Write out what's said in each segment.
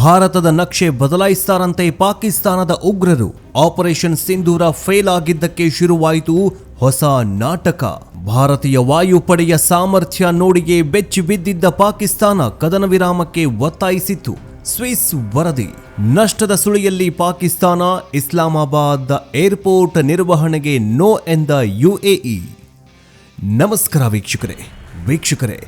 ಭಾರತದ ನಕ್ಷೆ ಬದಲಾಯಿಸ್ತಾರಂತೆ ಪಾಕಿಸ್ತಾನದ ಉಗ್ರರು. ಆಪರೇಷನ್ ಸಿಂಧೂರ ಫೇಲ್ ಆಗಿದ್ದಕ್ಕೆ ಶುರುವಾಯಿತು ಹೊಸ ನಾಟಕ. ಭಾರತೀಯ ವಾಯುಪಡೆಯ ಸಾಮರ್ಥ್ಯ ನೋಡಿಯೇ ಬೆಚ್ಚಿ ಬಿದ್ದಿದ್ದ ಪಾಕಿಸ್ತಾನ ಕದನ ವಿರಾಮಕ್ಕೆ ಒತ್ತಾಯಿಸಿತ್ತು. ಸ್ವಿಸ್ ವರದಿ. ನಷ್ಟದ ಸುಳಿಯಲ್ಲಿ ಪಾಕಿಸ್ತಾನ, ಇಸ್ಲಾಮಾಬಾದ್ ಏರ್ಪೋರ್ಟ್ ನಿರ್ವಹಣೆಗೆ ನೋ ಎಂದ ಯುಎಇ. ನಮಸ್ಕಾರ ವೀಕ್ಷಕರೇ,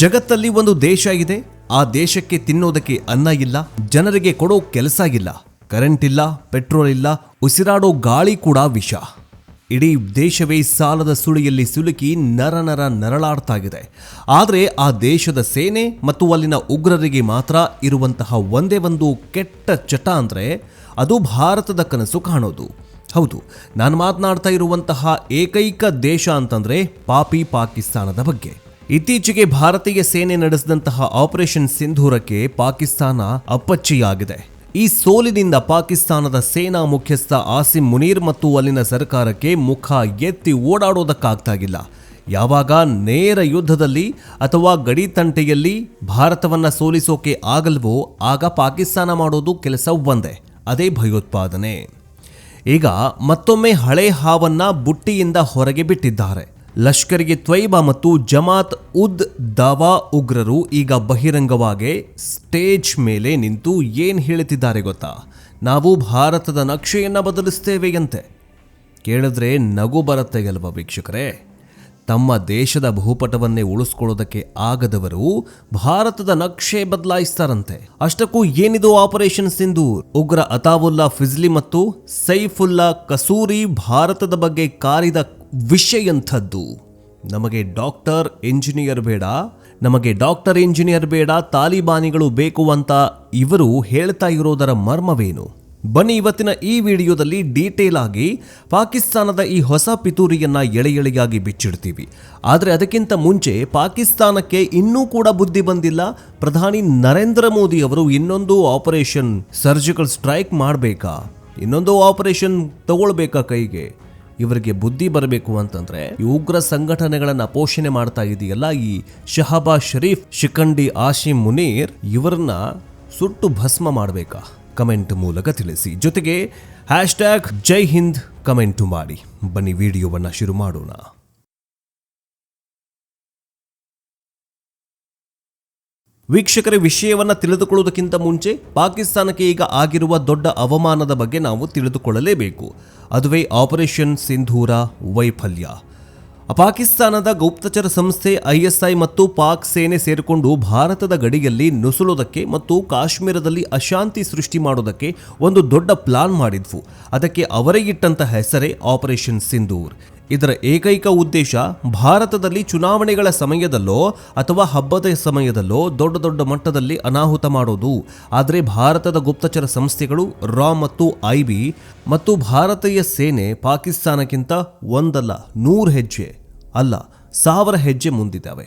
ಜಗತ್ತಲ್ಲಿ ಒಂದು ದೇಶ ಇದೆ. ಆ ದೇಶಕ್ಕೆ ತಿನ್ನೋದಕ್ಕೆ ಅನ್ನ ಇಲ್ಲ, ಜನರಿಗೆ ಕೊಡೋ ಕೆಲಸ ಇಲ್ಲ, ಕರೆಂಟ್ ಇಲ್ಲ, ಪೆಟ್ರೋಲ್ ಇಲ್ಲ, ಉಸಿರಾಡೋ ಗಾಳಿ ಕೂಡ ವಿಷ. ಇಡೀ ದೇಶವೇ ಸಾಲದ ಸುಳಿಯಲ್ಲಿ ಸಿಲುಕಿ ನರಳಾಡ್ತಾ ಇದೆ. ಆದರೆ ಆ ದೇಶದ ಸೇನೆ ಮತ್ತು ಅಲ್ಲಿನ ಉಗ್ರರಿಗೆ ಮಾತ್ರ ಇರುವಂತಹ ಒಂದೇ ಒಂದು ಕೆಟ್ಟ ಚಟ ಅಂದರೆ ಅದು ಭಾರತದ ಕನಸು ಕಾಣೋದು. ಹೌದು, ನಾನು ಮಾತನಾಡ್ತಾ ಇರುವಂತಹ ಏಕೈಕ ದೇಶ ಅಂತಂದ್ರೆ ಪಾಪಿ ಪಾಕಿಸ್ತಾನದ ಬಗ್ಗೆ. ಇತ್ತೀಚೆಗೆ ಭಾರತೀಯ ಸೇನೆ ನಡೆಸಿದಂತಹ ಆಪರೇಷನ್ ಸಿಂಧೂರಕ್ಕೆ ಪಾಕಿಸ್ತಾನ ಅಪ್ಪಚ್ಚಿಯಾಗಿದೆ. ಈ ಸೋಲಿನಿಂದ ಪಾಕಿಸ್ತಾನದ ಸೇನಾ ಮುಖ್ಯಸ್ಥ ಆಸಿಮ್ ಮುನೀರ್ ಮತ್ತು ಅಲ್ಲಿನ ಸರ್ಕಾರಕ್ಕೆ ಮುಖ ಎತ್ತಿ ಓಡಾಡೋದಕ್ಕಾಗ್ತಾಗಿಲ್ಲ. ಯಾವಾಗ ನೇರ ಯುದ್ಧದಲ್ಲಿ ಅಥವಾ ಗಡಿ ತಂಟೆಯಲ್ಲಿ ಭಾರತವನ್ನ ಸೋಲಿಸೋಕೆ ಆಗಲ್ವೋ ಆಗ ಪಾಕಿಸ್ತಾನ ಮಾಡೋದು ಕೆಲಸ ಒಂದೇ, ಅದೇ ಭಯೋತ್ಪಾದನೆ. ಈಗ ಮತ್ತೊಮ್ಮೆ ಹಳೆ ಹಾವನ್ನ ಬುಟ್ಟಿಯಿಂದ ಹೊರಗೆ ಬಿಟ್ಟಿದ್ದಾರೆ. ಲಷ್ಕರ್ಗೆ ತ್ವಯ್ಬಾ ಮತ್ತು ಜಮಾತ್ ಉದ್ ದಾವಾ ಉಗ್ರರು ಈಗ ಬಹಿರಂಗವಾಗಿ ಸ್ಟೇಜ್ ಮೇಲೆ ನಿಂತು ಏನ್ ಹೇಳುತ್ತಿದ್ದಾರೆ ಗೊತ್ತಾ? ನಾವು ಭಾರತದ ನಕ್ಷೆಯನ್ನ ಬದಲಿಸ್ತೇವೆಯಂತೆ. ಕೇಳಿದ್ರೆ ನಗು ಬರುತ್ತೆ ಅಲ್ವಾ ವೀಕ್ಷಕರೇ? ತಮ್ಮ ದೇಶದ ಭೂಪಟವನ್ನೇ ಉಳಿಸ್ಕೊಳ್ಳೋದಕ್ಕೆ ಆಗದವರು ಭಾರತದ ನಕ್ಷೆ ಬದಲಾಯಿಸ್ತಾರಂತೆ. ಅಷ್ಟಕ್ಕೂ ಏನಿದು ಆಪರೇಷನ್ ಸಿಂಧೂರ್? ಉಗ್ರ ಅತಾವುಲ್ಲಾ ಫಿಜ್ಲಿ ಮತ್ತು ಸೈಫುಲ್ಲಾ ಕಸೂರಿ ಭಾರತದ ಬಗ್ಗೆ ಕಾರಿದ ವಿಷಯಂಥದ್ದು. ನಮಗೆ ಡಾಕ್ಟರ್ ಇಂಜಿನಿಯರ್ ಬೇಡ, ತಾಲಿಬಾನಿಗಳು ಬೇಕು ಅಂತ ಇವರು ಹೇಳ್ತಾ ಇರೋದರ ಮರ್ಮವೇನು? ಬನ್ನಿ ಇವತ್ತಿನ ಈ ವಿಡಿಯೋದಲ್ಲಿ ಡೀಟೇಲ್ ಆಗಿ ಪಾಕಿಸ್ತಾನದ ಈ ಹೊಸ ಪಿತೂರಿಯನ್ನ ಎಳೆಯಾಗಿ ಬಿಚ್ಚಿಡ್ತೀವಿ. ಆದರೆ ಅದಕ್ಕಿಂತ ಮುಂಚೆ ಪಾಕಿಸ್ತಾನಕ್ಕೆ ಇನ್ನೂ ಕೂಡ ಬುದ್ಧಿ ಬಂದಿಲ್ಲ. ಪ್ರಧಾನಿ ನರೇಂದ್ರ ಮೋದಿ ಅವರು ಇನ್ನೊಂದು ಆಪರೇಷನ್ ಸರ್ಜಿಕಲ್ ಸ್ಟ್ರೈಕ್ ಮಾಡಬೇಕಾ, ಇನ್ನೊಂದು ಆಪರೇಷನ್ ತಗೊಳ್ಬೇಕಾ ಕೈಗೆ? ಇವರಿಗೆ ಬುದ್ಧಿ ಬರಬೇಕು ಅಂತಂದ್ರೆ ಈ ಉಗ್ರ ಸಂಘಟನೆಗಳನ್ನ ಪೋಷಣೆ ಮಾಡ್ತಾ ಇದೆಯಲ್ಲ ಈ ಶಹಬಾಜ್ ಶರೀಫ್, ಶಿಖಂಡಿ ಆಸಿಮ್ ಮುನೀರ್, ಇವರನ್ನ ಸುಟ್ಟು ಭಸ್ಮ ಮಾಡಬೇಕಾ? ಕಮೆಂಟ್ ಮೂಲಕ ತಿಳಿಸಿ. ಜೊತೆಗೆ #ಜೈ ಹಿಂದ್ ಕಮೆಂಟ್ ಮಾಡಿ. ಬನ್ನಿ ವಿಡಿಯೋವನ್ನ ಶುರು ಮಾಡೋಣ. ವೀಕ್ಷಕರ, ವಿಷಯವನ್ನ ತಿಳಿದುಕೊಳ್ಳುವುದಕ್ಕಿಂತ ಮುಂಚೆ ಪಾಕಿಸ್ತಾನಕ್ಕೆ ಈಗ ಆಗಿರುವ ದೊಡ್ಡ ಅವಮಾನದ ಬಗ್ಗೆ ನಾವು ತಿಳಿದುಕೊಳ್ಳಲೇಬೇಕು. ಅದುವೇ ಆಪರೇಷನ್ ಸಿಂಧೂರ ವೈಫಲ್ಯ. ಪಾಕಿಸ್ತಾನದ ಗುಪ್ತಚರ ಸಂಸ್ಥೆ ISI ಮತ್ತು ಪಾಕ್ ಸೇನೆ ಸೇರಿಕೊಂಡು ಭಾರತದ ಗಡಿಯಲ್ಲಿ ನುಸುಳೋದಕ್ಕೆ ಮತ್ತು ಕಾಶ್ಮೀರದಲ್ಲಿ ಅಶಾಂತಿ ಸೃಷ್ಟಿ ಮಾಡೋದಕ್ಕೆ ಒಂದು ದೊಡ್ಡ ಪ್ಲಾನ್ ಮಾಡಿದ್ವು. ಅದಕ್ಕೆ ಅವರೇ ಇಟ್ಟಂತ ಹೆಸರೇ ಆಪರೇಷನ್ ಸಿಂಧೂರ್. ಇದರ ಏಕೈಕ ಉದ್ದೇಶ ಭಾರತದಲ್ಲಿ ಚುನಾವಣೆಗಳ ಸಮಯದಲ್ಲೋ ಅಥವಾ ಹಬ್ಬದ ಸಮಯದಲ್ಲೋ ದೊಡ್ಡ ಮಟ್ಟದಲ್ಲಿ ಅನಾಹುತ ಮಾಡೋದು. ಆದರೆ ಭಾರತದ ಗುಪ್ತಚರ ಸಂಸ್ಥೆಗಳು ರಾ ಮತ್ತು IB ಮತ್ತು ಭಾರತೀಯ ಸೇನೆ ಪಾಕಿಸ್ತಾನಕ್ಕಿಂತ ಒಂದಲ್ಲ 100 ಹೆಜ್ಜೆ ಅಲ್ಲ 1000 ಹೆಜ್ಜೆ ಮುಂದಿದ್ದಾವೆ.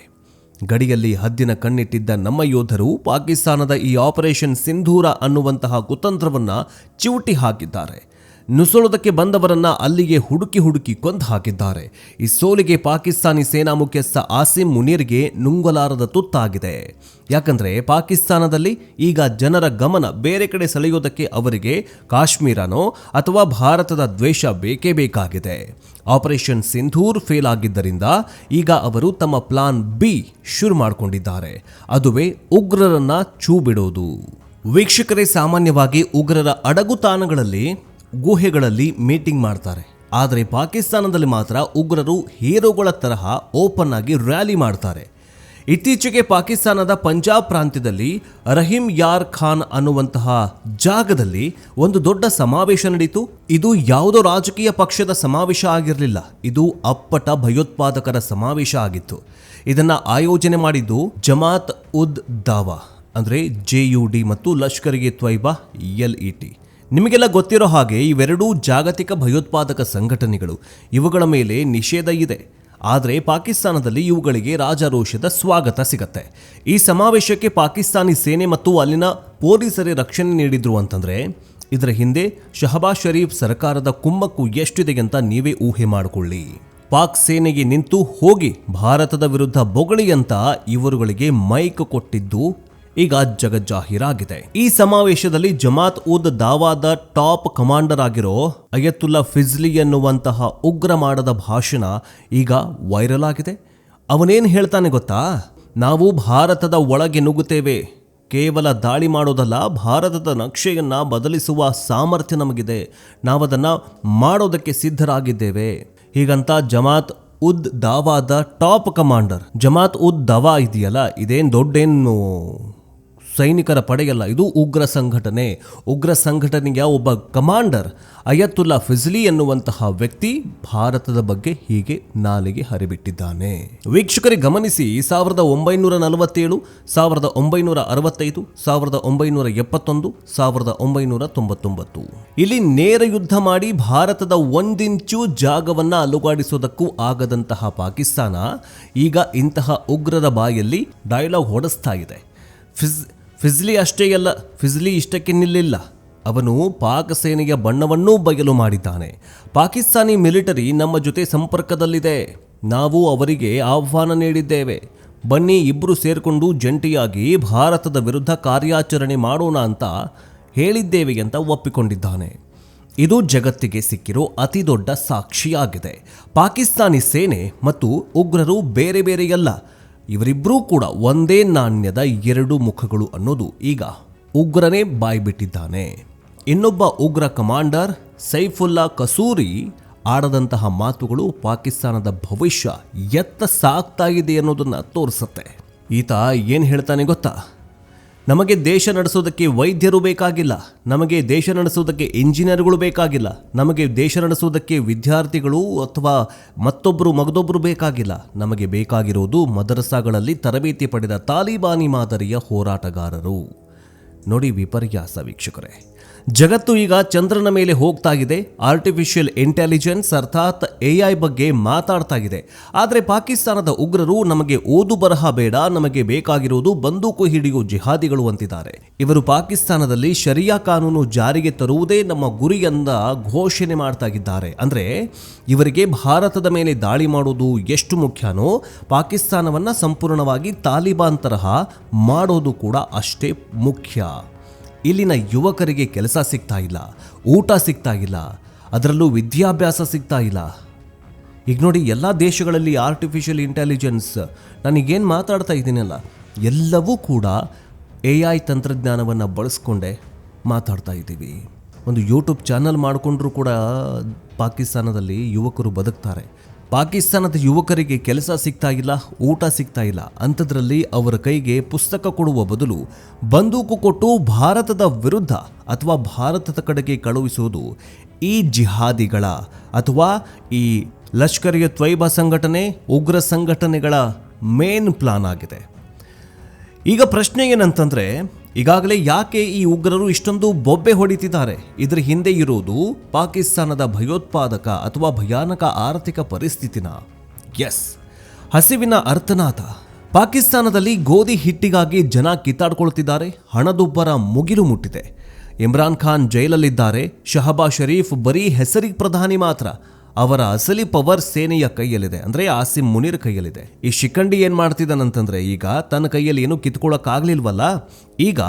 ಗಡಿಯಲ್ಲಿ ಹದ್ದಿನ ಕಣ್ಣಿಟ್ಟಿದ್ದ ನಮ್ಮ ಯೋಧರು ಪಾಕಿಸ್ತಾನದ ಈ ಆಪರೇಷನ್ ಸಿಂಧೂರ ಅನ್ನುವಂತಹ ಕುತಂತ್ರವನ್ನ ಚಿವುಟಿ ಹಾಕಿದ್ದಾರೆ. ನುಸುಳೋದಕ್ಕೆ ಬಂದವರನ್ನ ಅಲ್ಲಿಗೆ ಹುಡುಕಿ ಕೊಂದು ಹಾಕಿದ್ದಾರೆ. ಈ ಸೋಲಿಗೆ ಪಾಕಿಸ್ತಾನಿ ಸೇನಾ ಮುಖ್ಯಸ್ಥ ಆಸಿಮ್ ಮುನೀರ್ಗೆ ನುಂಗಲಾರದ ತುತ್ತಾಗಿದೆ. ಯಾಕಂದ್ರೆ ಪಾಕಿಸ್ತಾನದಲ್ಲಿ ಈಗ ಜನರ ಗಮನ ಬೇರೆ ಕಡೆ ಸೆಳೆಯೋದಕ್ಕೆ ಅವರಿಗೆ ಕಾಶ್ಮೀರನೋ ಅಥವಾ ಭಾರತದ ದ್ವೇಷ ಬೇಕೇ ಬೇಕಾಗಿದೆ. ಆಪರೇಷನ್ ಸಿಂಧೂರ್ ಫೇಲ್ ಆಗಿದ್ದರಿಂದ ಈಗ ಅವರು ತಮ್ಮ ಪ್ಲಾನ್ ಬಿ ಶುರು ಮಾಡಿಕೊಂಡಿದ್ದಾರೆ. ಅದುವೇ ಉಗ್ರರನ್ನ ಚೂ ಬಿಡೋದು. ವೀಕ್ಷಕರೇ, ಸಾಮಾನ್ಯವಾಗಿ ಉಗ್ರರ ಅಡಗುತಾಣಗಳಲ್ಲಿ ಗುಹೆಗಳಲ್ಲಿ ಮೀಟಿಂಗ್ ಮಾಡ್ತಾರೆ. ಆದರೆ ಪಾಕಿಸ್ತಾನದಲ್ಲಿ ಮಾತ್ರ ಉಗ್ರರು ಹೀರೋಗಳ ತರಹ ಓಪನ್ ಆಗಿ ರ್ಯಾಲಿ ಮಾಡ್ತಾರೆ. ಇತ್ತೀಚೆಗೆ ಪಾಕಿಸ್ತಾನದ ಪಂಜಾಬ್ ಪ್ರಾಂತ್ಯದಲ್ಲಿ ರಹೀಮ್ ಯಾರ್ ಖಾನ್ ಅನ್ನುವಂತಹ ಜಾಗದಲ್ಲಿ ಒಂದು ದೊಡ್ಡ ಸಮಾವೇಶ ನಡೀತು. ಇದು ಯಾವುದೋ ರಾಜಕೀಯ ಪಕ್ಷದ ಸಮಾವೇಶ ಆಗಿರಲಿಲ್ಲ, ಇದು ಅಪ್ಪಟ ಭಯೋತ್ಪಾದಕರ ಸಮಾವೇಶ ಆಗಿತ್ತು. ಇದನ್ನ ಆಯೋಜನೆ ಮಾಡಿದ್ದು ಜಮಾತ್ ಉದ್ ದಾವಾ ಅಂದ್ರೆ JUD ಮತ್ತು ಲಷ್ಕರ್ಗೆ ತ್ವಯ್ಬಾ LET. ನಿಮಗೆಲ್ಲ ಗೊತ್ತಿರೋ ಹಾಗೆ ಇವೆರಡೂ ಜಾಗತಿಕ ಭಯೋತ್ಪಾದಕ ಸಂಘಟನೆಗಳು. ಇವುಗಳ ಮೇಲೆ ನಿಷೇಧ ಇದೆ. ಆದರೆ ಪಾಕಿಸ್ತಾನದಲ್ಲಿ ಇವುಗಳಿಗೆ ರಾಜಾರೋಷದ ಸ್ವಾಗತ ಸಿಗತ್ತೆ. ಈ ಸಮಾವೇಶಕ್ಕೆ ಪಾಕಿಸ್ತಾನಿ ಸೇನೆ ಮತ್ತು ಅಲ್ಲಿನ ಪೊಲೀಸರೇ ರಕ್ಷಣೆ ನೀಡಿದ್ರು ಅಂತಂದ್ರೆ ಇದರ ಹಿಂದೆ ಶಹಬಾಜ್ ಶರೀಫ್ ಸರ್ಕಾರದ ಕುಮ್ಮಕ್ಕು ಎಷ್ಟಿದೆ ಅಂತ ನೀವೇ ಊಹೆ ಮಾಡಿಕೊಳ್ಳಿ. ಪಾಕ್ ಸೇನೆಗೆ ನಿಂತು ಹೋಗಿ ಭಾರತದ ವಿರುದ್ಧ ಬೊಗಳಿ ಅಂತ ಇವರುಗಳಿಗೆ ಮೈಕ್ ಕೊಟ್ಟಿದ್ದು ಈಗ ಜಗಜ್ಜಾಹೀರಾಗಿದೆ. ಈ ಸಮಾವೇಶದಲ್ಲಿ ಜಮಾತ್ ಉದ್ ದಾವಾದ ಟಾಪ್ ಕಮಾಂಡರ್ ಆಗಿರೋ ಅಯತುಲ್ಲಾ ಫಿಜ್ಲಿ ಎನ್ನುವಂತಹ ಉಗ್ರ ಮಾಡದ ಭಾಷಣ ಈಗ ವೈರಲ್ ಆಗಿದೆ. ಅವನೇನು ಹೇಳ್ತಾನೆ ಗೊತ್ತಾ? ನಾವು ಭಾರತದ ಒಳಗೆ ನುಗ್ಗುತ್ತೇವೆ, ಕೇವಲ ದಾಳಿ ಮಾಡೋದಲ್ಲ, ಭಾರತದ ನಕ್ಷೆಯನ್ನು ಬದಲಿಸುವ ಸಾಮರ್ಥ್ಯ ನಮಗಿದೆ, ನಾವದನ್ನು ಮಾಡೋದಕ್ಕೆ ಸಿದ್ಧರಾಗಿದ್ದೇವೆ. ಹೀಗಂತ ಜಮಾತ್ ಉದ್ ದಾವಾದ ಟಾಪ್ ಕಮಾಂಡರ್, ಜಮಾತ್ ಉದ್ ದವಾ ಇದೆಯಲ್ಲ, ಇದೇನು ದೊಡ್ಡೇನು ಸೈನಿಕರ ಪಡೆಯಲ್ಲ, ಇದು ಉಗ್ರ ಸಂಘಟನೆ. ಉಗ್ರ ಸಂಘಟನೆಯ ಒಬ್ಬ ಕಮಾಂಡರ್ ಅಯತುಲ್ಲಾ ಫಿಜ್ಲಿ ಎನ್ನುವಂತಹ ವ್ಯಕ್ತಿ ಭಾರತದ ಬಗ್ಗೆ ಹೀಗೆ ನಾಲಿಗೆ ಹರಿಬಿಟ್ಟಿದ್ದಾನೆ. ವೀಕ್ಷಕರಿಗೆ ಗಮನಿಸಿ, 1947, 1965, 1971, 1999 ಇಲ್ಲಿ ನೇರ ಯುದ್ಧ ಮಾಡಿ ಭಾರತದ ಒಂದಿಂಚು ಜಾಗವನ್ನ ಅಲುಗಾಡಿಸೋದಕ್ಕೂ ಆಗದಂತಹ ಪಾಕಿಸ್ತಾನ ಈಗ ಇಂತಹ ಉಗ್ರರ ಬಾಯಲ್ಲಿ ಡೈಲಾಗ್ ಹೊಡೆಸ್ತಾ ಇದೆ. ಫಿಜ್ಲಿ ಅಷ್ಟೇ ಅಲ್ಲ, ಫಿಜ್ಲಿ ಇಷ್ಟಕ್ಕೆ ನಿಲ್ಲಿಲ್ಲ, ಅವನು ಪಾಕ್ ಸೇನೆಯ ಬಣ್ಣವನ್ನೂ ಬಯಲು ಮಾಡಿದ್ದಾನೆ. ಪಾಕಿಸ್ತಾನಿ ಮಿಲಿಟರಿ ನಮ್ಮ ಜೊತೆ ಸಂಪರ್ಕದಲ್ಲಿದೆ, ನಾವು ಅವರಿಗೆ ಆಹ್ವಾನ ನೀಡಿದ್ದೇವೆ, ಬನ್ನಿ ಇಬ್ಬರು ಸೇರಿಕೊಂಡು ಜಂಟಿಯಾಗಿ ಭಾರತದ ವಿರುದ್ಧ ಕಾರ್ಯಾಚರಣೆ ಮಾಡೋಣ ಅಂತ ಹೇಳಿದ್ದೇವೆ ಅಂತ ಒಪ್ಪಿಕೊಂಡಿದ್ದಾನೆ. ಇದು ಜಗತ್ತಿಗೆ ಸಿಕ್ಕಿರೋ ಅತಿ ದೊಡ್ಡ ಸಾಕ್ಷಿಯಾಗಿದೆ. ಪಾಕಿಸ್ತಾನಿ ಸೇನೆ ಮತ್ತು ಉಗ್ರರು ಬೇರೆ ಬೇರೆಯಲ್ಲ, ಇವರಿಬ್ಬರೂ ಕೂಡ ಒಂದೇ ನಾಣ್ಯದ ಎರಡು ಮುಖಗಳು ಅನ್ನೋದು ಈಗ ಉಗ್ರನೇ ಬಾಯ್ಬಿಟ್ಟಿದ್ದಾನೆ. ಇನ್ನೊಬ್ಬ ಉಗ್ರ ಕಮಾಂಡರ್ ಸೈಫುಲ್ಲಾ ಕಸೂರಿ ಆಡದಂತಹ ಮಾತುಗಳು ಪಾಕಿಸ್ತಾನದ ಭವಿಷ್ಯ ಎತ್ತ ಸಾಗ್ತಾ ಇದೆ ಅನ್ನೋದನ್ನು ತೋರಿಸುತ್ತೆ. ಈತ ಏನು ಹೇಳ್ತಾನೆ ಗೊತ್ತಾ? ನಮಗೆ ದೇಶ ನಡೆಸೋದಕ್ಕೆ ವೈದ್ಯರು ಬೇಕಾಗಿಲ್ಲ, ನಮಗೆ ದೇಶ ನಡೆಸೋದಕ್ಕೆ ಇಂಜಿನಿಯರ್ಗಳು ಬೇಕಾಗಿಲ್ಲ, ನಮಗೆ ದೇಶ ನಡೆಸೋದಕ್ಕೆ ವಿದ್ಯಾರ್ಥಿಗಳು ಅಥವಾ ಮಗದೊಬ್ಬರು ಬೇಕಾಗಿಲ್ಲ, ನಮಗೆ ಬೇಕಾಗಿರೋದು ಮದರಸಾಗಳಲ್ಲಿ ತರಬೇತಿ ಪಡೆದ ತಾಲಿಬಾನಿ ಮಾದರಿಯ ಹೋರಾಟಗಾರರು. ನೋಡಿ ವಿಪರ್ಯಾಸ ವೀಕ್ಷಕರೇ. ಜಗತ್ತು ಈಗ ಚಂದ್ರನ ಮೇಲೆ ಹೋಗ್ತಾ ಇದೆ, ಆರ್ಟಿಫಿಷಿಯಲ್ ಇಂಟೆಲಿಜೆನ್ಸ್ ಅರ್ಥಾತ್ AI ಬಗ್ಗೆ ಮಾತಾಡ್ತಾ ಇದೆ. ಆದರೆ ಪಾಕಿಸ್ತಾನದ ಉಗ್ರರು ನಮಗೆ ಓದು ಬರಹ ಬೇಡ, ನಮಗೆ ಬೇಕಾಗಿರುವುದು ಬಂದೂಕು ಹಿಡಿಯೋ ಜಿಹಾದಿಗಳು ಅಂತಿದ್ದಾರೆ. ಇವರು ಪಾಕಿಸ್ತಾನದಲ್ಲಿ ಶರಿಯಾ ಕಾನೂನು ಜಾರಿಗೆ ತರುವುದೇ ನಮ್ಮ ಗುರಿಯಂದ ಘೋಷಣೆ ಮಾಡ್ತಾ ಇದ್ದಾರೆ. ಅಂದರೆ ಇವರಿಗೆ ಭಾರತದ ಮೇಲೆ ದಾಳಿ ಮಾಡೋದು ಎಷ್ಟು ಮುಖ್ಯನೋ, ಪಾಕಿಸ್ತಾನವನ್ನು ಸಂಪೂರ್ಣವಾಗಿ ತಾಲಿಬಾನ್ ತರಹ ಮಾಡೋದು ಕೂಡ ಅಷ್ಟೇ ಮುಖ್ಯ. ಇಲ್ಲಿನ ಯುವಕರಿಗೆ ಕೆಲಸ ಸಿಗ್ತಾ ಇಲ್ಲ, ಊಟ ಸಿಗ್ತಾ ಇಲ್ಲ, ಅದರಲ್ಲೂ ವಿದ್ಯಾಭ್ಯಾಸ ಸಿಗ್ತಾ ಇಲ್ಲ. ಈಗ ನೋಡಿ, ಎಲ್ಲ ದೇಶಗಳಲ್ಲಿ ಆರ್ಟಿಫಿಷಿಯಲ್ ಇಂಟೆಲಿಜೆನ್ಸ್, ನನಗೇನು ಮಾತಾಡ್ತಾ ಇದ್ದೀನಲ್ಲ, ಎಲ್ಲವೂ ಕೂಡ AI ತಂತ್ರಜ್ಞಾನವನ್ನು ಬಳಸ್ಕೊಂಡೇ ಮಾತಾಡ್ತಾ ಇದ್ದೀವಿ. ಒಂದು ಯೂಟ್ಯೂಬ್ ಚಾನಲ್ ಮಾಡಿಕೊಂಡ್ರೂ ಕೂಡ ಪಾಕಿಸ್ತಾನದಲ್ಲಿ ಯುವಕರು ಬದುಕ್ತಾರೆ. ಪಾಕಿಸ್ತಾನದ ಯುವಕರಿಗೆ ಕೆಲಸ ಸಿಗ್ತಾ ಇಲ್ಲ, ಊಟ ಸಿಗ್ತಾ ಇಲ್ಲ. ಅಂಥದ್ರಲ್ಲಿ ಅವರ ಕೈಗೆ ಪುಸ್ತಕ ಕೊಡುವ ಬದಲು ಬಂದೂಕು ಕೊಟ್ಟು ಭಾರತದ ವಿರುದ್ಧ ಅಥವಾ ಭಾರತದ ಕಡೆಗೆ ಕಳುಹಿಸುವುದು ಈ ಜಿಹಾದಿಗಳ ಅಥವಾ ಈ ಲಷ್ಕರ್ ಎ ತೊಯ್ಬಾ ಸಂಘಟನೆ, ಉಗ್ರ ಸಂಘಟನೆಗಳ ಮೇನ್ ಪ್ಲಾನ್ ಆಗಿದೆ. ಈಗ ಪ್ರಶ್ನೆ ಏನಂತಂದರೆ, ಈಗಾಗಲೇ ಯಾಕೆ ಈ ಉಗ್ರರು ಇಷ್ಟೊಂದು ಬೊಬ್ಬೆ ಹೊಡಿತಿದ್ದಾರೆ? ಇದರ ಹಿಂದೆ ಇರೋದು ಪಾಕಿಸ್ತಾನದ ಭಯೋತ್ಪಾದಕ ಅಥವಾ ಭಯಾನಕ ಆರ್ಥಿಕ ಪರಿಸ್ಥಿತಿನ? ಎಸ್, ಹಸಿವಿನ ಅರ್ಥನಾಥ. ಪಾಕಿಸ್ತಾನದಲ್ಲಿ ಗೋಧಿ ಹಿಟ್ಟಿಗಾಗಿ ಜನ ಕಿತ್ತಾಡ್ಕೊಳ್ತಿದ್ದಾರೆ, ಹಣದುಬ್ಬರ ಮುಗಿಲು ಮುಟ್ಟಿದೆ. ಇಮ್ರಾನ್ ಖಾನ್ ಜೈಲಲ್ಲಿದ್ದಾರೆ, ಶಹಬಾಜ್ ಶರೀಫ್ ಬರೀ ಹೆಸರಿಗೆ ಪ್ರಧಾನಿ ಮಾತ್ರ. ಅವರ ಅಸಲಿ ಪವರ್ ಸೇನೆಯ ಕೈಯಲ್ಲಿದೆ, ಅಂದರೆ ಆಸಿಮ್ ಮುನೀರ್ ಕೈಯಲ್ಲಿದೆ. ಈ ಶಿಖಂಡಿ ಏನು ಮಾಡ್ತಿದ್ದಾನಂತಂದ್ರೆ, ಈಗ ತನ್ನ ಕೈಯಲ್ಲಿ ಏನು ಕಿತ್ಕೊಳ್ಳೋಕ್ಕಾಗಲಿಲ್ವಲ್ಲ, ಈಗ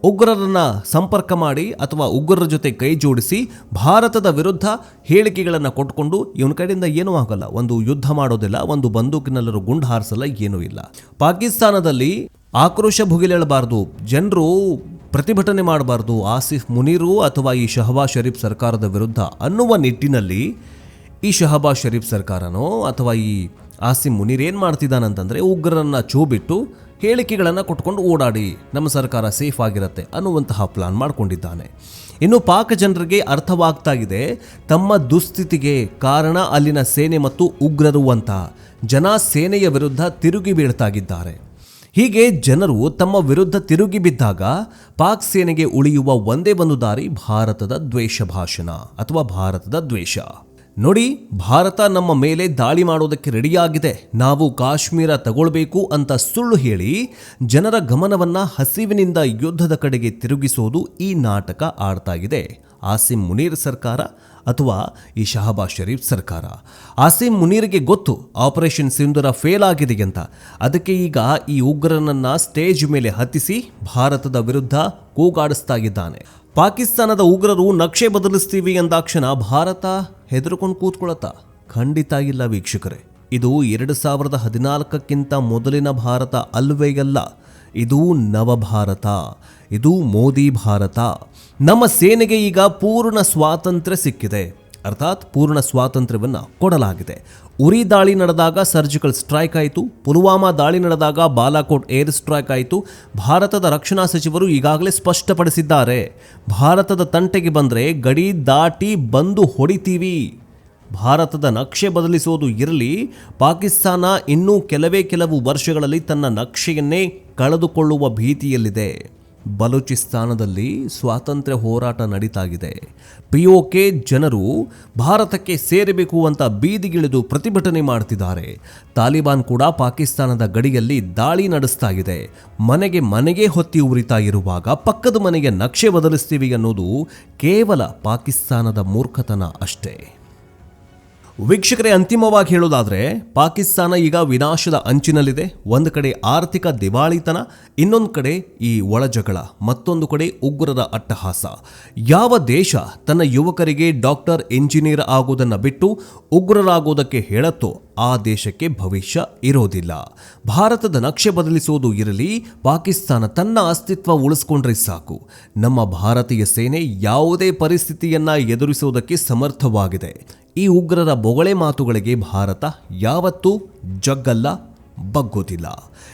ಉಗ್ರರನ್ನ ಸಂಪರ್ಕ ಮಾಡಿ ಅಥವಾ ಉಗ್ರರ ಜೊತೆ ಕೈ ಜೋಡಿಸಿ ಭಾರತದ ವಿರುದ್ಧ ಹೇಳಿಕೆಗಳನ್ನು ಕೊಟ್ಕೊಂಡು ಇವನ ಕಡೆಯಿಂದ ಏನೂ ಆಗಲ್ಲ, ಒಂದು ಯುದ್ಧ ಮಾಡೋದಿಲ್ಲ, ಒಂದು ಬಂದೂಕಿನೆಲ್ಲರೂ ಗುಂಡು ಹಾರಿಸಲ್ಲ, ಏನೂ ಇಲ್ಲ. ಪಾಕಿಸ್ತಾನದಲ್ಲಿ ಆಕ್ರೋಶ ಭುಗಿಲೇಳಬಾರ್ದು, ಜನರು ಪ್ರತಿಭಟನೆ ಮಾಡಬಾರ್ದು ಆಸಿಫ್ ಮುನೀರು ಅಥವಾ ಈ ಶಹಬಾಜ್ ಶರೀಫ್ ಸರ್ಕಾರದ ವಿರುದ್ಧ ಅನ್ನುವ ನಿಟ್ಟಿನಲ್ಲಿ ಈ ಶಹಬಾಜ್ ಶರೀಫ್ ಸರ್ಕಾರನೋ ಅಥವಾ ಈ ಆಸಿಮ್ ಮುನೀರ್ ಏನು ಮಾಡ್ತಿದ್ದಾನಂತಂದರೆ, ಉಗ್ರರನ್ನು ಚೂಬಿಟ್ಟು ಹೇಳಿಕೆಗಳನ್ನು ಕೊಟ್ಕೊಂಡು ಓಡಾಡಿ ನಮ್ಮ ಸರ್ಕಾರ ಸೇಫ್ ಆಗಿರುತ್ತೆ ಅನ್ನುವಂತಹ ಪ್ಲಾನ್ ಮಾಡಿಕೊಂಡಿದ್ದಾನೆ. ಇನ್ನು ಪಾಕ್ ಜನರಿಗೆ ಅರ್ಥವಾಗ್ತಾ ಇದೆ ತಮ್ಮ ದುಸ್ಥಿತಿಗೆ ಕಾರಣ ಅಲ್ಲಿನ ಸೇನೆ ಮತ್ತು ಉಗ್ರರು ಅಂತ. ಜನ ಸೇನೆಯ ವಿರುದ್ಧ ತಿರುಗಿ ಬೀಳ್ತಾಗಿದ್ದಾರೆ. ಹೀಗೆ ಜನರು ತಮ್ಮ ವಿರುದ್ಧ ತಿರುಗಿ ಬಿದ್ದಾಗ ಪಾಕ್ ಸೇನೆಗೆ ಉಳಿಯುವ ಒಂದೇ ಒಂದು ದಾರಿ ಭಾರತದ ದ್ವೇಷ ಭಾಷಣ ಅಥವಾ ಭಾರತದ ದ್ವೇಷ. ನೋಡಿ, ಭಾರತ ನಮ್ಮ ಮೇಲೆ ದಾಳಿ ಮಾಡೋದಕ್ಕೆ ರೆಡಿಯಾಗಿದೆ, ನಾವು ಕಾಶ್ಮೀರ ತಗೊಳ್ಬೇಕು ಅಂತ ಸುಳ್ಳು ಹೇಳಿ ಜನರ ಗಮನವನ್ನ ಹಸಿವಿನಿಂದ ಯುದ್ಧದ ಕಡೆಗೆ ತಿರುಗಿಸೋದು ಈ ನಾಟಕ ಆಡ್ತಾ ಇದೆ ಆಸಿಮ್ ಮುನೀರ್ ಸರ್ಕಾರ ಅಥವಾ ಈ ಶಹಬಾಜ್ ಶರೀಫ್ ಸರ್ಕಾರ. ಆಸಿಮ್ ಮುನೀರ್ಗೆ ಗೊತ್ತು ಆಪರೇಷನ್ ಸಿಂಧೂರ ಫೇಲ್ ಆಗಿದೆ ಅಂತ. ಅದಕ್ಕೆ ಈಗ ಈ ಉಗ್ರನನ್ನ ಸ್ಟೇಜ್ ಮೇಲೆ ಹತ್ತಿಸಿ ಭಾರತದ ವಿರುದ್ಧ ಕೂಗಾಡಿಸ್ತಾ ಇದ್ದಾನೆ. ಪಾಕಿಸ್ತಾನದ ಉಗ್ರರು ನಕ್ಷೆ ಬದಲಿಸ್ತೀವಿ ಅಂದಾಕ್ಷಣ ಭಾರತ ಹೆದರ್ಕೊಂಡು ಕೂತ್ಕೊಳತ್ತಾ? ಖಂಡಿತ ಇಲ್ಲ ವೀಕ್ಷಕರೇ. ಇದು 2014ಕ್ಕಿಂತ ಮೊದಲಿನ ಭಾರತ ಅಲ್ವೇ ಅಲ್ಲ. ಇದು ನವಭಾರತ, ಇದು ಮೋದಿ ಭಾರತ. ನಮ್ಮ ಸೇನೆಗೆ ಈಗ ಪೂರ್ಣ ಸ್ವಾತಂತ್ರ್ಯ ಸಿಕ್ಕಿದೆ, ಅರ್ಥಾತ್ ಪೂರ್ಣ ಸ್ವಾತಂತ್ರ್ಯವನ್ನು ಕೊಡಲಾಗಿದೆ. ಉರಿ ದಾಳಿ ನಡೆದಾಗ ಸರ್ಜಿಕಲ್ ಸ್ಟ್ರೈಕ್ ಆಯಿತು, ಪುಲ್ವಾಮಾ ದಾಳಿ ನಡೆದಾಗ ಬಾಲಾಕೋಟ್ ಏರ್ ಸ್ಟ್ರೈಕ್ ಆಯಿತು. ಭಾರತದ ರಕ್ಷಣಾ ಸಚಿವರು ಈಗಾಗಲೇ ಸ್ಪಷ್ಟಪಡಿಸಿದ್ದಾರೆ, ಭಾರತದ ತಂಟೆಗೆ ಬಂದರೆ ಗಡಿ ದಾಟಿ ಬಂದು ಹೊಡಿತೀವಿ. ಭಾರತದ ನಕ್ಷೆ ಬದಲಿಸೋದು ಇರಲಿ, ಪಾಕಿಸ್ತಾನ ಇನ್ನೂ ಕೆಲವು ವರ್ಷಗಳಲ್ಲಿ ತನ್ನ ನಕ್ಷೆಯನ್ನೇ ಕಳೆದುಕೊಳ್ಳುವ ಭೀತಿಯಲ್ಲಿದೆ. ಬಲೂಚಿಸ್ತಾನದಲ್ಲಿ ಸ್ವಾತಂತ್ರ್ಯ ಹೋರಾಟ ನಡೀತಾಗಿದೆ. POK ಜನರು ಭಾರತಕ್ಕೆ ಸೇರಬೇಕು ಅಂತ ಬೀದಿಗಿಳಿದು ಪ್ರತಿಭಟನೆ ಮಾಡ್ತಿದ್ದಾರೆ. ತಾಲಿಬಾನ್ ಕೂಡ ಪಾಕಿಸ್ತಾನದ ಗಡಿಯಲ್ಲಿ ದಾಳಿ ನಡೆಸ್ತಾ ಇದೆ. ಮನೆಗೆ ಹೊತ್ತಿ ಉರಿತಾ ಇರುವಾಗ ಪಕ್ಕದ ಮನೆಗೆ ನಕ್ಷೆ ಬದಲಿಸ್ತೀವಿ ಅನ್ನೋದು ಕೇವಲ ಪಾಕಿಸ್ತಾನದ ಮೂರ್ಖತನ ಅಷ್ಟೇ. ವೀಕ್ಷಕರೇ, ಅಂತಿಮವಾಗಿ ಹೇಳೋದಾದರೆ ಪಾಕಿಸ್ತಾನ ಈಗ ವಿನಾಶದ ಅಂಚಿನಲ್ಲಿದೆ. ಒಂದು ಕಡೆ ಆರ್ಥಿಕ ದಿವಾಳಿತನ, ಇನ್ನೊಂದು ಕಡೆ ಈ ಒಳಜಗಳ, ಮತ್ತೊಂದು ಕಡೆ ಉಗ್ರರ ಅಟ್ಟಹಾಸ. ಯಾವ ದೇಶ ತನ್ನ ಯುವಕರಿಗೆ ಡಾಕ್ಟರ್, ಇಂಜಿನಿಯರ್ ಆಗೋದನ್ನು ಬಿಟ್ಟು ಉಗ್ರರಾಗೋದಕ್ಕೆ ಹೇಳತ್ತೋ ಆ ದೇಶಕ್ಕೆ ಭವಿಷ್ಯ ಇರೋದಿಲ್ಲ. ಭಾರತದ ನಕ್ಷೆ ಬದಲಿಸೋದು ಇರಲಿ, ಪಾಕಿಸ್ತಾನ ತನ್ನ ಅಸ್ತಿತ್ವ ಉಳಿಸ್ಕೊಂಡ್ರೆ ಸಾಕು. ನಮ್ಮ ಭಾರತೀಯ ಸೇನೆ ಯಾವುದೇ ಪರಿಸ್ಥಿತಿಯನ್ನ ಎದುರಿಸುವುದಕ್ಕೆ ಸಮರ್ಥವಾಗಿದೆ. ಈ ಉಗ್ರರ ಬೊಗಳೆ ಮಾತುಗಳಿಗೆ ಭಾರತ ಯಾವತ್ತೂ ಜಗ್ಗಲ್ಲ, ಬಗ್ಗೋದಿಲ್ಲ.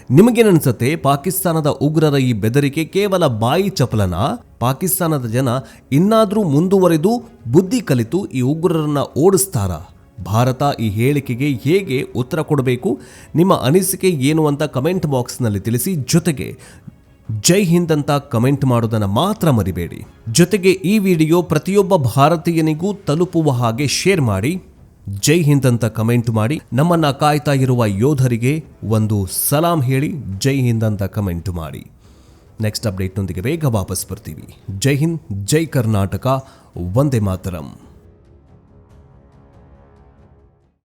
ನಿಮಗೇನನ್ಸುತ್ತೆ? ಪಾಕಿಸ್ತಾನದ ಉಗ್ರರ ಈ ಬೆದರಿಕೆ ಕೇವಲ ಬಾಯಿ ಚಪಲನ? ಪಾಕಿಸ್ತಾನದ ಜನ ಇನ್ನಾದರೂ ಮುಂದುವರೆದು ಬುದ್ಧಿ ಕಲಿತು ಈ ಉಗ್ರರನ್ನ ಓಡಿಸ್ತಾರಾ? ಭಾರತ ಈ ಹೇಳಿಕೆಗೆ ಹೇಗೆ ಉತ್ತರ ಕೊಡಬೇಕು? ನಿಮ್ಮ ಅನಿಸಿಕೆ ಏನು ಅಂತ ಕಮೆಂಟ್ ಬಾಕ್ಸ್ನಲ್ಲಿ ತಿಳಿಸಿ. ಜೊತೆಗೆ ಜೈ ಹಿಂದ್ ಅಂತ ಕಮೆಂಟ್ ಮಾಡೋದನ್ನು ಮಾತ್ರ ಮರಿಬೇಡಿ. ಜೊತೆಗೆ ಈ ವಿಡಿಯೋ ಪ್ರತಿಯೊಬ್ಬ ಭಾರತೀಯನಿಗೂ ತಲುಪುವ ಹಾಗೆ ಶೇರ್ ಮಾಡಿ. ಜೈ ಹಿಂದ್ ಅಂತ ಕಮೆಂಟ್ ಮಾಡಿ. ನಮ್ಮನ್ನ ಕಾಯ್ತಾ ಇರುವ ಯೋಧರಿಗೆ ಒಂದು ಸಲಾಂ ಹೇಳಿ ಜೈ ಹಿಂದ್ ಅಂತ ಕಮೆಂಟ್ ಮಾಡಿ. ನೆಕ್ಸ್ಟ್ ಅಪ್ಡೇಟ್ನೊಂದಿಗೆ ಬೇಗ ವಾಪಸ್ ಬರ್ತೀವಿ. ಜೈ ಹಿಂದ್, ಜೈ ಕರ್ನಾಟಕ, ವಂದೇ ಮಾತರಂ.